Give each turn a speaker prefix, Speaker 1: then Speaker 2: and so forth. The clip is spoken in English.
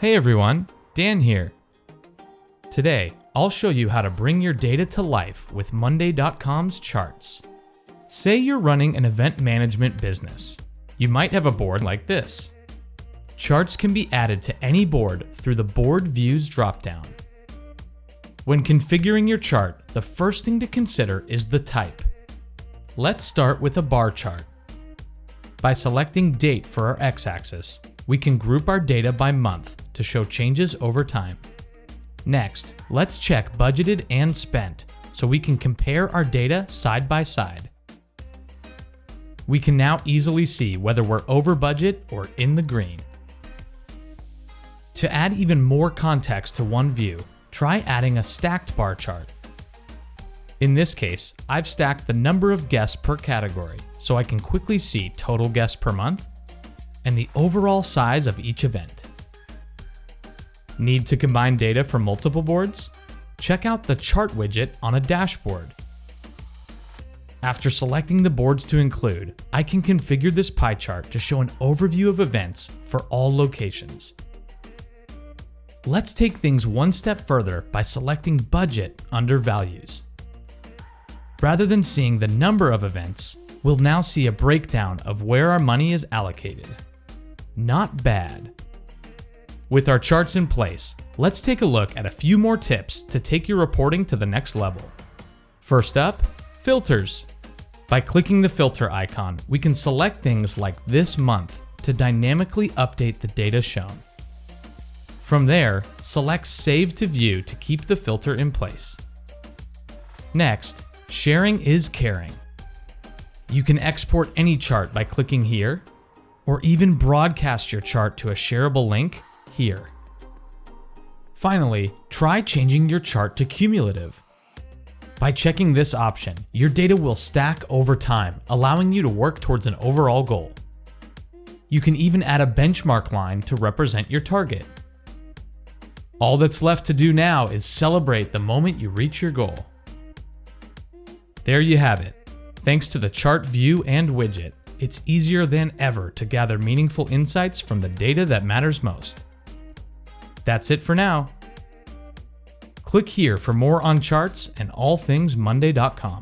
Speaker 1: Hey everyone, Dan here. Today, I'll show you how to bring your data to life with monday.com's charts. Say you're running an event management business. You might have a board like this. Charts can be added to any board through the Board Views dropdown. When configuring your chart, the first thing to consider is the type. Let's start with a bar chart. By selecting Date for our x-axis, we can group our data by month to show changes over time. Next, let's check Budgeted and Spent so we can compare our data side by side. We can now easily see whether we're over budget or in the green. To add even more context to one view, try adding a stacked bar chart. In this case, I've stacked the number of guests per category so I can quickly see total guests per month and the overall size of each event. Need to combine data from multiple boards? Check out the chart widget on a dashboard. After selecting the boards to include, I can configure this pie chart to show an overview of events for all locations. Let's take things one step further by selecting Budget under Values. Rather than seeing the number of events, we'll now see a breakdown of where our money is allocated. Not bad. With our charts in place, let's take a look at a few more tips to take your reporting to the next level. First up, filters. By clicking the filter icon, we can select things like this month to dynamically update the data shown. From there, select Save to View to keep the filter in place. Next, sharing is caring. You can export any chart by clicking here, or even broadcast your chart to a shareable link here. Finally, try changing your chart to cumulative. By checking this option, your data will stack over time, allowing you to work towards an overall goal. You can even add a benchmark line to represent your target. All that's left to do now is celebrate the moment you reach your goal. There you have it. Thanks to the chart view and widget, it's easier than ever to gather meaningful insights from the data that matters most. That's it for now. Click here for more on charts and all things monday.com.